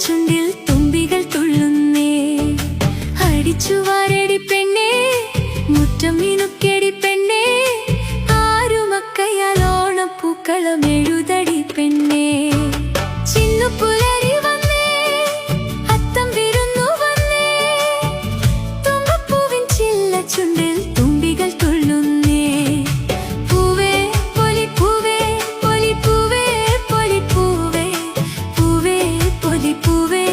ചുണ്ടിൽ തുമ്പികൾ തുള്ളുന്നേ. അടിച്ചുവാരടി പെണ്ണേ, മുറ്റം മിനുക്കടി പെണ്ണേ, ആരുമക്കയാൽ ഓണപ്പൂക്കളം എഴുതടി പെണ്ണേ. ചിന്നുപുലരി വന്നേ, അത്തം വിരുന്നു വന്നേ, തുമ്പപ്പൂവിൻ ചില്ല ചുണ്ടിൽ തുമ്പികൾ തുള്ളുന്നേ. പൂവേ പൊലിപ്പൂവേ, പൊലിപ്പൂവേ, പൊലിപ്പൂവേ, പൂവേ പൊലിപ്പൂവേ,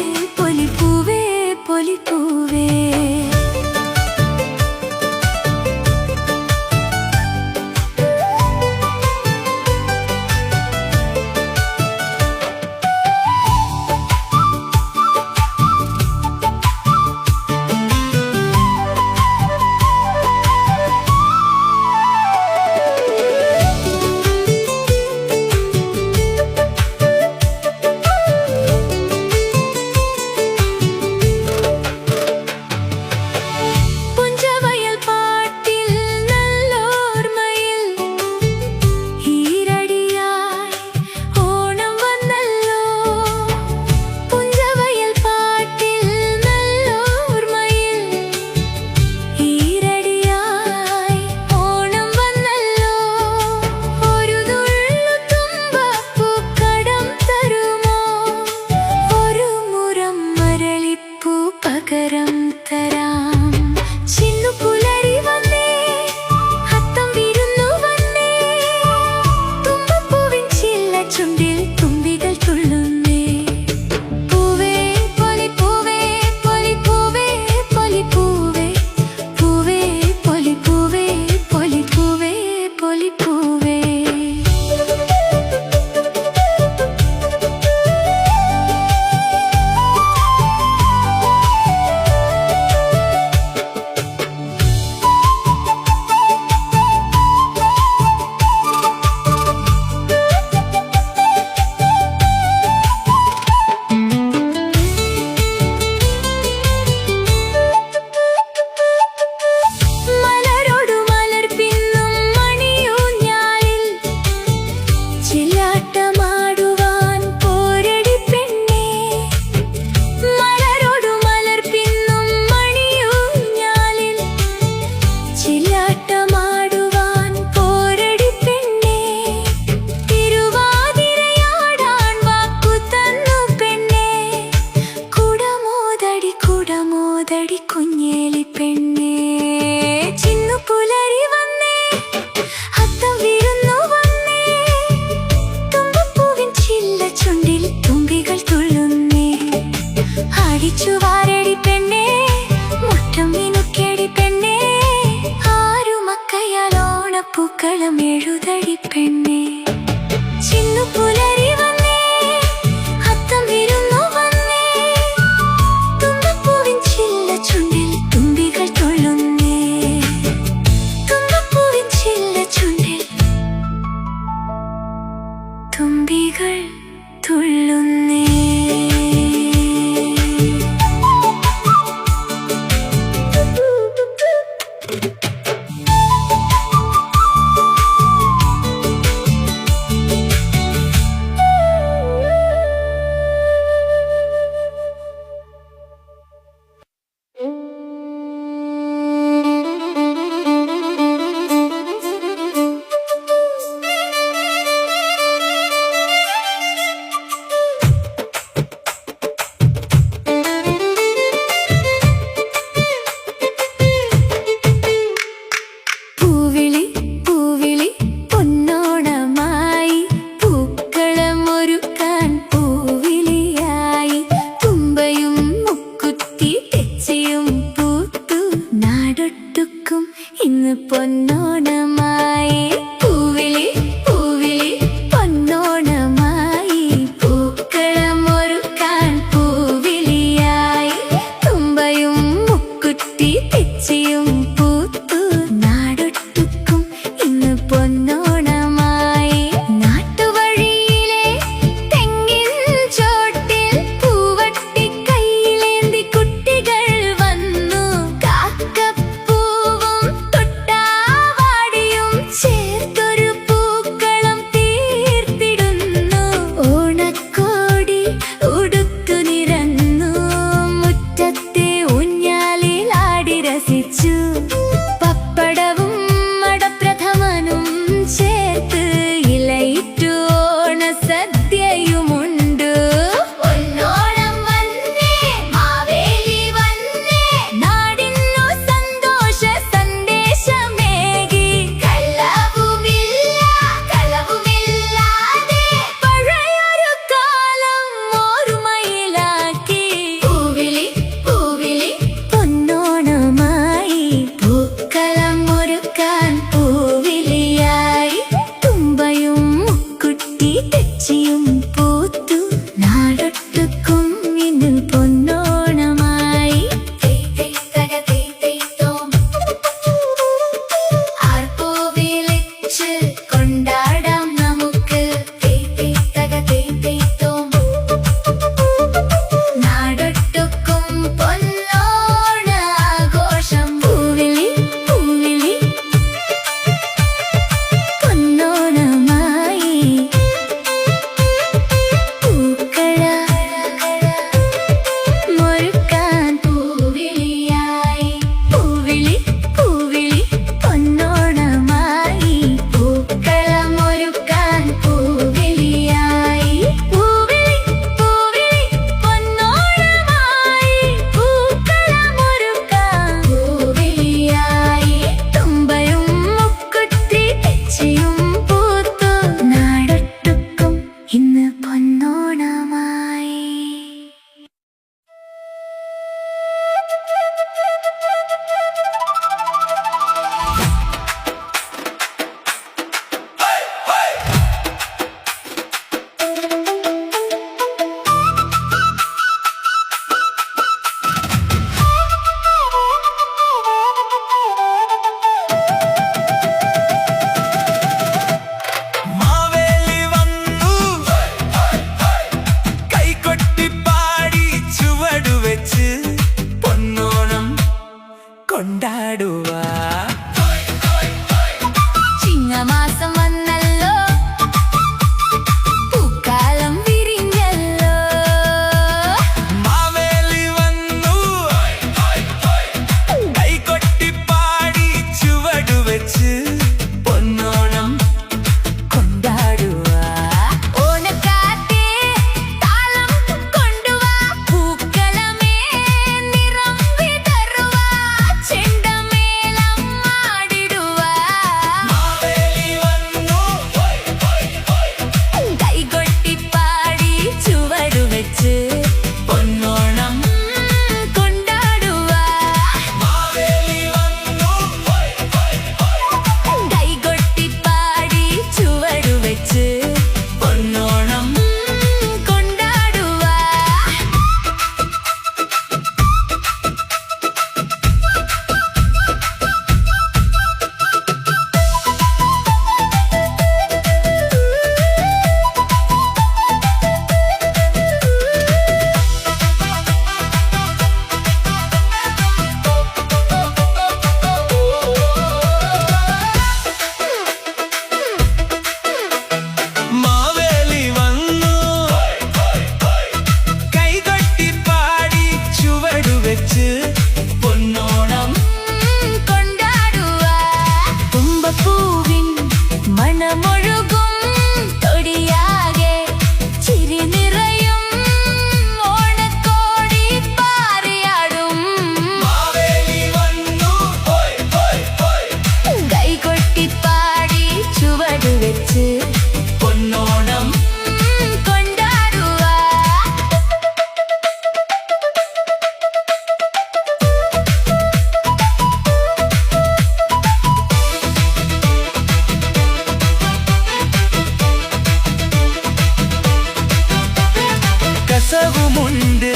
രസവുമുണ്ട്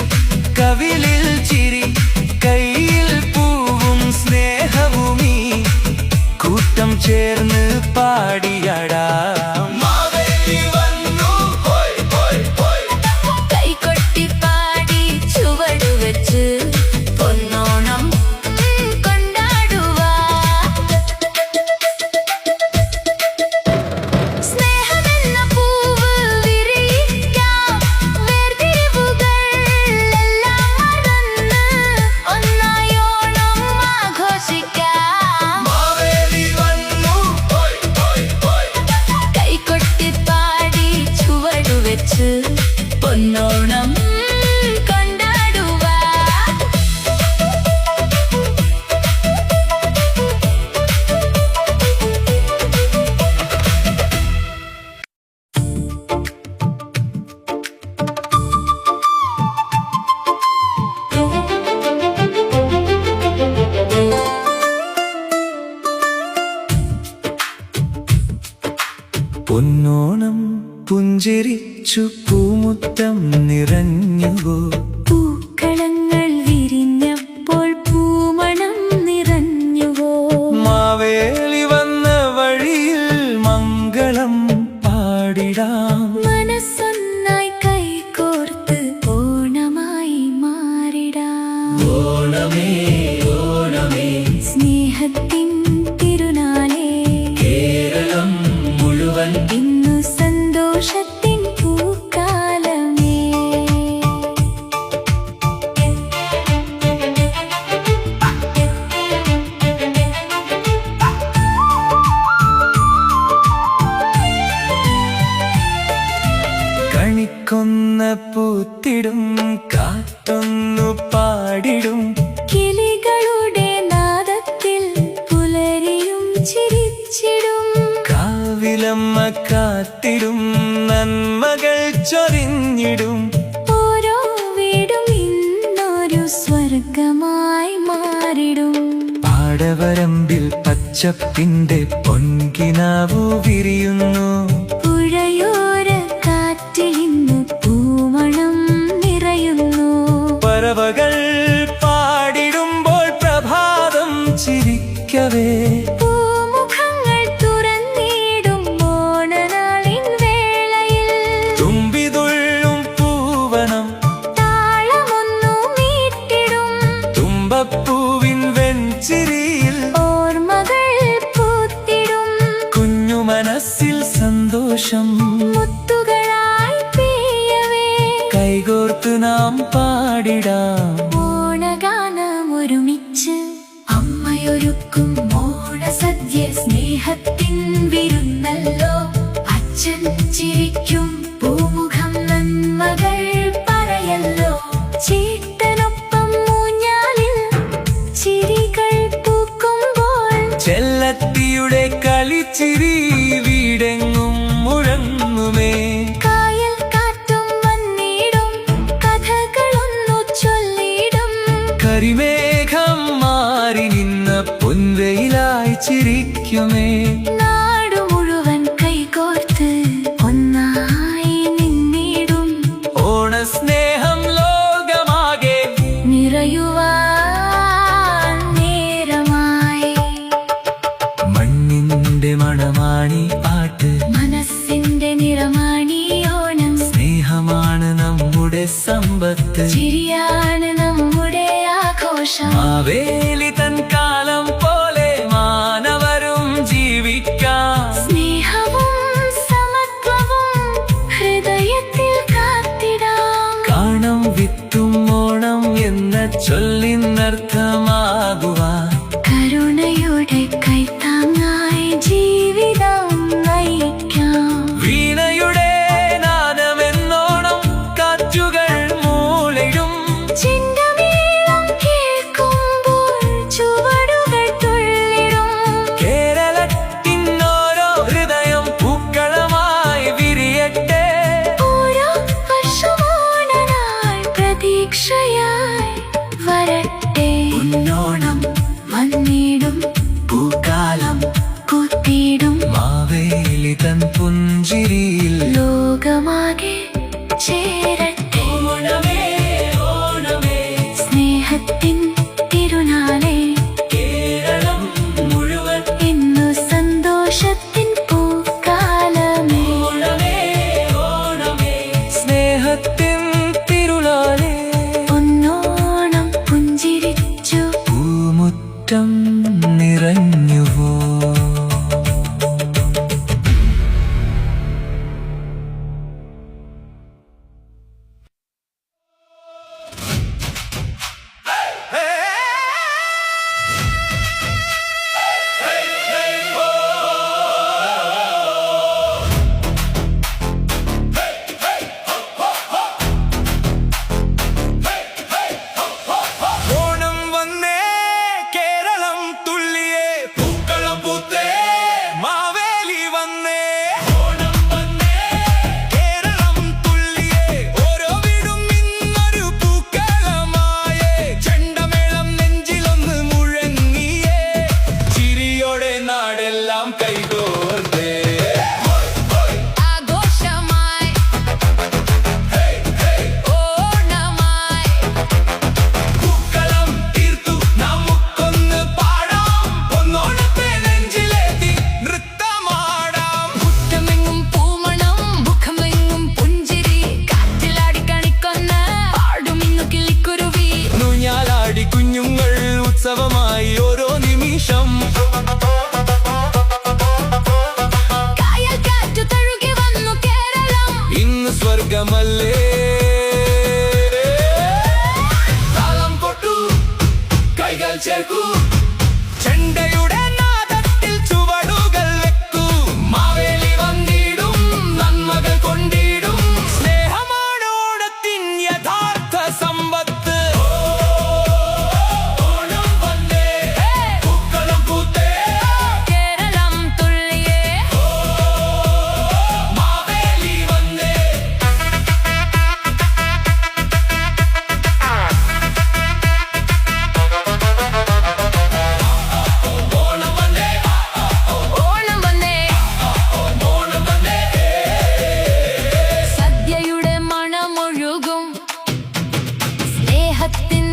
കവിളിൽ ചിരി കയ്യിൽ പൂവും സ്നേഹവുമീ കൂട്ടം ചേർന്ന് പാടിയടാം കൈകൊട്ടി പാടി ചുവടുവെച്ച് പൊന്നോണം കൊണ്ടാടുവാ സ്നേഹമെന്ന പൂവ് വിരിയിക്കാം വേർതിരിവുകൾ എല്ലാം മറന്ന് ഒന്നായി ഓണം ആഘോഷിക്കാം കൈകൊട്ടി പാടി ചുവടുവെച്ച് പൊന്നോണം കൊണ്ടാടുവാ പൊന്നോണം പുഞ്ചിരിച്ചു പൂമുറ്റം നിറഞ്ഞുവോ പൂക്കളങ്ങൾ വിരിഞ്ഞപ്പോൾ പൂമണം നിറഞ്ഞുവോ മാവേലി വന്ന വഴിയിൽ മംഗളം പാടിടാം മനസ്സൊന്നായി കൈകോർത്ത് ഓണമായി മാറിടാം ഓണമേ ഓണമേ സ്നേഹത്തിൻ തിരുനാളേ കേരളം മുഴുവൻ ഇന്നു സന്തോഷത്തിൻ പൂക്കാലമേ കണിക്കൊന്ന പൂത്തിടും കാത്തൊന്നു പാടിടും കിളികളുടെ നാദത്തിൽ പുലരിയും ചിരിച്ചിടും കാവിലമ്മ കാത്തിടും നന്മകൾ ചൊരിഞ്ഞിടും ഓരോ വീടും ഇന്നൊരു സ്വർഗമായി മാറിടും പാടവരമ്പിൽ പച്ചപ്പിന്റെ പൊൻകിനാവു വിരിയുന്നു പുഴയോര കാറ്റിൽ ഇന്നു പൂമണം നിറയുന്നു പറവകൾ പാടിടുമ്പോൾ പ്രഭാതം ചിരിക്കവേ പൂമുഖങ്ങൾ തുറന്നിടും ഓണനാളിൻ വേളയിൽ തുമ്പിതുള്ളും പൂവനം താളമൊന്നു മീട്ടിടും തുമ്പപ്പൂവിൻ വെഞ്ചിരിയിൽ ഓർമ്മകൾ പൂത്തിടും കുഞ്ഞു മനസ്സിൽ സന്തോഷം മുത്തുകളായി പെയ്യവേ കൈകോർത്ത് നാം പാടിടാം ഓണഗാനം ഒരുമിച്ച് അമ്മയൊരുക്കും ഓണസദ്യ സ്നേഹത്തിൻ വിരുന്നല്ലോ അച്ഛൻ ചിരിക്കും പൂമുഖം നന്മകൾ പറയല്ലോ ചേട്ടനൊപ്പം ഊഞ്ഞാലിൽ ചിരികൾ പൂക്കുമ്പോൾ ചെല്ലത്തിയുടെ കളിച്ചിരി വീടെങ്ങും മുഴങ്ങുമേ കായൽ കാറ്റും വന്നിടും കഥകളൊന്നു ചൊല്ലിടും കരിമേഘം മാറി നിന്ന പൊൻവെയിലായി ചിരിക്കുമേ നാടു മുഴുവൻ കൈകോർത്ത് ഒന്നായി നിന്നിടും ഓണസ്നേഹം ലോകമാകെ നിറയുവാൻ നേരമായി മണ്ണിന്റെ മണമാണി പാട്ട് മനസ്സിന്റെ നിറമാണി ഓണം സ്നേഹമാണ് നമ്മുടെ സമ്പത്ത് ചിരിയാണ് നമ്മുടെ ആഘോഷം മാവേലി തൻ കാലം പോലെ മാനവരും ജീവിക്കാം സ്നേഹവും സമത്വവും ഹൃദയത്തിൽ കാത്തിടാം കാണം വിത്തും ഓണം എന്ന ചൊല്ലിനർത്ഥമാകുവാൻ കരുണയുടെ കൈത്താങ്ങായി ജീവിതം നയിക്കാം വീണയുടെ നാദമെന്നോണം കാറ്റുകൾ മൂളിടും ചിന്തമേളം കേൾക്കുമ്പോൾ ചുവടുകൾ തുള്ളിടും കേരളത്തിൻ ഓരോ ഹൃദയം പൂക്കളമായി വിരിയട്ടെ ഓരോ വർഷമോണനാൾ പ്രതീക്ഷയായി വരട്ടെ പൊന്നോണം വന്നിടും പൂക്കാലം കൂത്തിടും മാവേലി തൻ പുഞ്ചിരിയിൽ ലോകമാകെ ചേരട്ടെ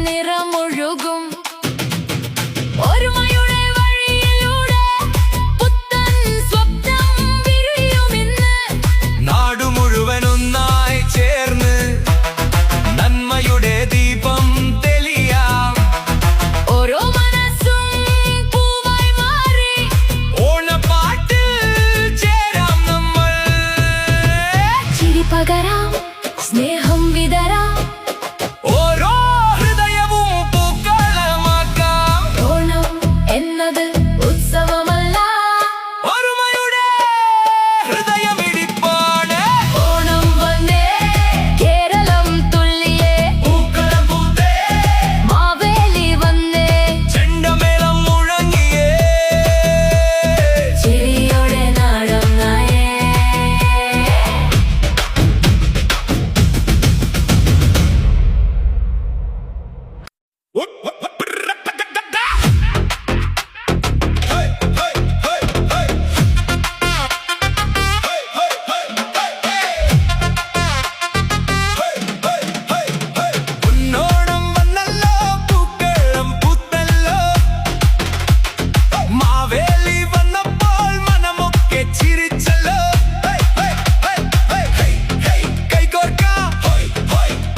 നിറമൊഴുകും ഒരുമയുടെ വഴിയിലൂടെ പുത്തൻ സ്വപ്നം വിരിയുമെന്ന് നാടു മുഴുവൻ ഒന്നായി ചേർന്ന് നന്മയുടെ ദീപം തെളിയാം ഓരോ മനസ്സും പൂവായി മാറി ഓണപ്പാട്ട് ചേരാം നമ്മൾ ചിരി പകരാം സ്നേഹം വിതരാം ഓരോ ഹൃദയവും പൂക്കളമാക്കാം ഓണം എന്നത് ഉത്സവമല്ല ഒരുമയുടെ ഹൃദയമിടിപ്പാണ് ഓണം വന്നേ കേരളം തുള്ളിയേ പൂക്കളം പൂത്തേ മാവേലി വന്നേ ചെണ്ടമേളം മുഴങ്ങിയേ ചിരിയോടെ നാടം നായേ പൊന്നോണം വന്നല്ലോ പൂക്കളം പൂത്തല്ലോ മാവേലി വന്നപ്പോൾ മനമൊക്കെ ചിരിച്ചല്ലോ കൈകോർക്കാം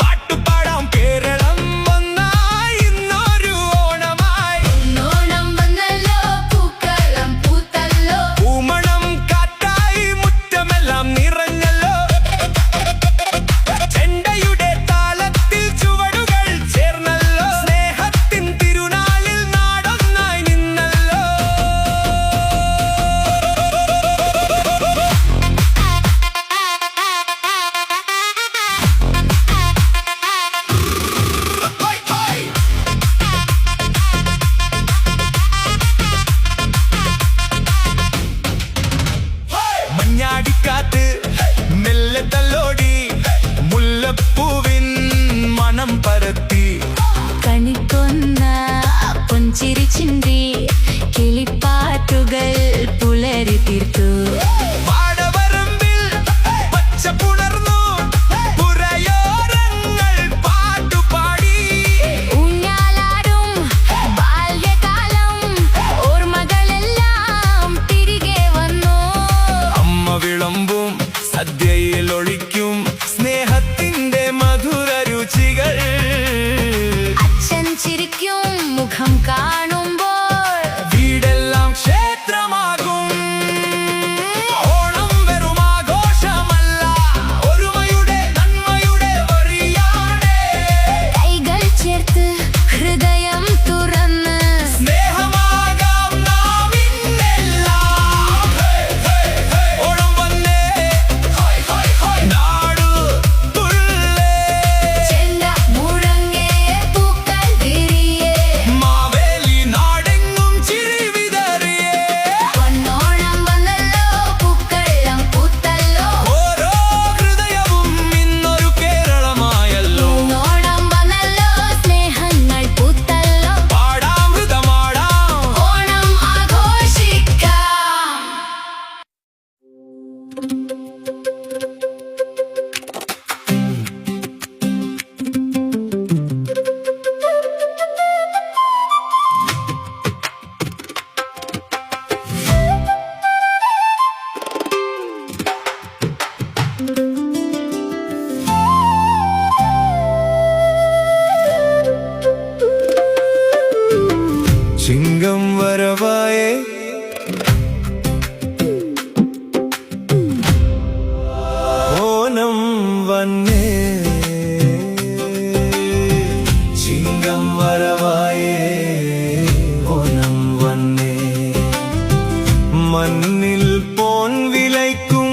പാട്ടുപാടാം കേരളം ഒന്നായി ഇന്നൊരു ഓണമായി ഓണം വന്നല്ലോ പൂക്കളം പൂത്തല്ലോ പൂമണം കാറ്റായി മുറ്റമെല്ലാം നിറഞ്ഞല്ലോ ചെണ്ടയുടെ താളത്തിൽ ചുവടുകൾ ചേർന്നല്ലോ സ്നേഹത്തിൻ തിരുനാളിൽ നാടൊന്നായി നിന്നല്ലോ മഞ്ഞാടിക്കാറ്റ് മെല്ലെ തല്ലോടി മുല്ലപ്പൂവിൻ മണം പരത്തി കണിക്കൊന്ന പുഞ്ചിരി ചിന്തി കിളിപ്പാട്ടുകൾ പുലരി തീർത്തു പാടവരമ്പിൽ പച്ചപ്പുണർന്നു പുരയോരങ്ങൾ പാട്ടുപാടി ഊഞ്ഞാലാടും ബാല്യകാലം ഓർമ്മകളെല്ലാം തിരികെ വന്നു അമ്മ വിളമ്പും സദ്യയിൽ ഒഴിക്കും സ്നേഹത്തിന്റെ മധുര രുചികൾ അച്ഛൻ ചിരിക്കും മുഖം കാണുമ്പോൾ വീടെല്ലാം ക്ഷേത്രമാകും ഓണം വെറും ആഘോഷമല്ല ഒരുമയുടെ നന്മയുടെ വഴിയാണ് കൈകൾ ചേർത്ത് ഹൃദയം തുറന്ന് സ്നേഹമാകാം നാം ഇന്നെല്ലാം ഓണം വന്നേ നാടു തുള്ളേ ചെണ്ട മുഴങ്ങേ പൂക്കൾ വിരിയേ മാവേലി നാടെങ്ങും ചിരി വിതറിയേ പൊന്നോണം വന്നല്ലോ പൂക്കളം പൂത്തല്ലോ ഓരോ ഹൃദയവും ഇന്നൊരു കേരളമായല്ലോ ഓണം വന്നല്ലോ സ്നേഹങ്ങൾ പൂത്തല്ലോ പാടാം ഹൃദമാടാം ഓണം ആഘോഷിക്കാം ചിങ്കം വരവായേ ഓണം വന്നേ ചിങ്കം വരവായേ ഓണം വന്നേ മണ്ണിൽ പോൻ വിളയ്ക്കും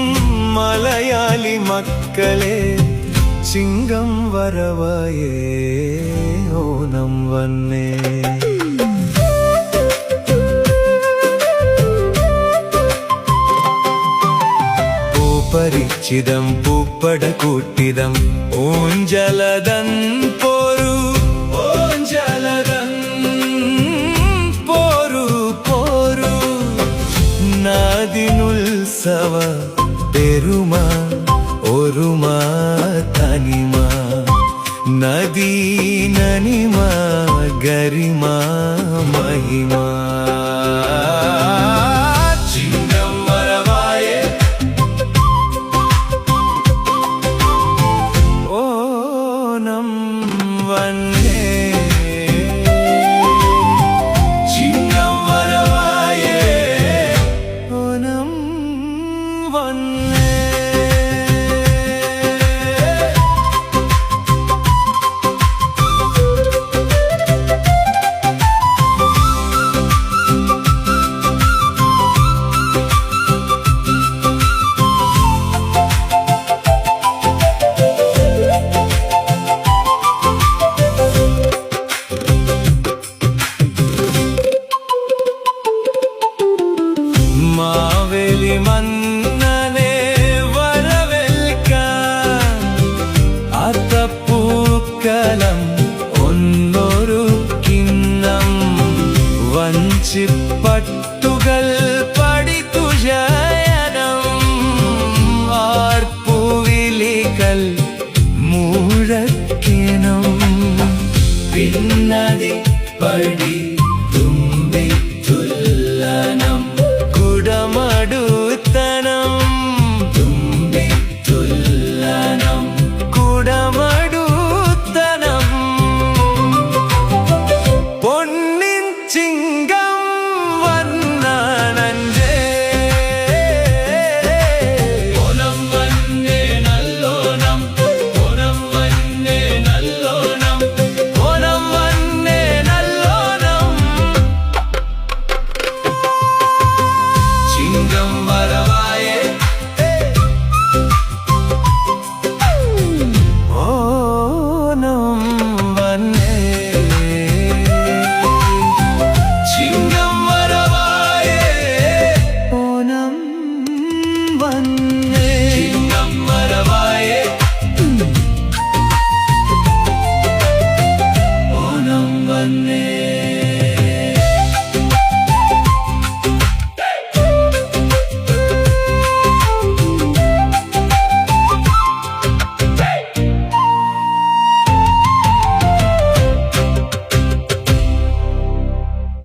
മലയാളി മക്കളെ ചിങ്കം വരവായേ ഓണം വന്നേ പരിചിതം പൂപ്പട കൂട്ടിതം ഊഞ്ചലതൻ പോരു ഓഞ്ചലതൻ പോരു പോരു നാദിനുത്സവ പെരുമ ഒരുമ തനിമ നദീ നനിമ ഗരിമ മഹിമ ചിങ്ങം വരവായേ ഓണം വന്നേ ചിങ്ങം വരവായേ ഓണം വന്നേ മാവേലി മന്നനെ വരവേൽക്കാൻ അത്തപ്പൂക്കലം ഒന്നൊരു കിണ്ണം വഞ്ചിപ്പട്ടുകൾ പടിത്തു ശയനം ആർപ്പുവിളികൾ മുഴക്കിനം പിന്നതി പടി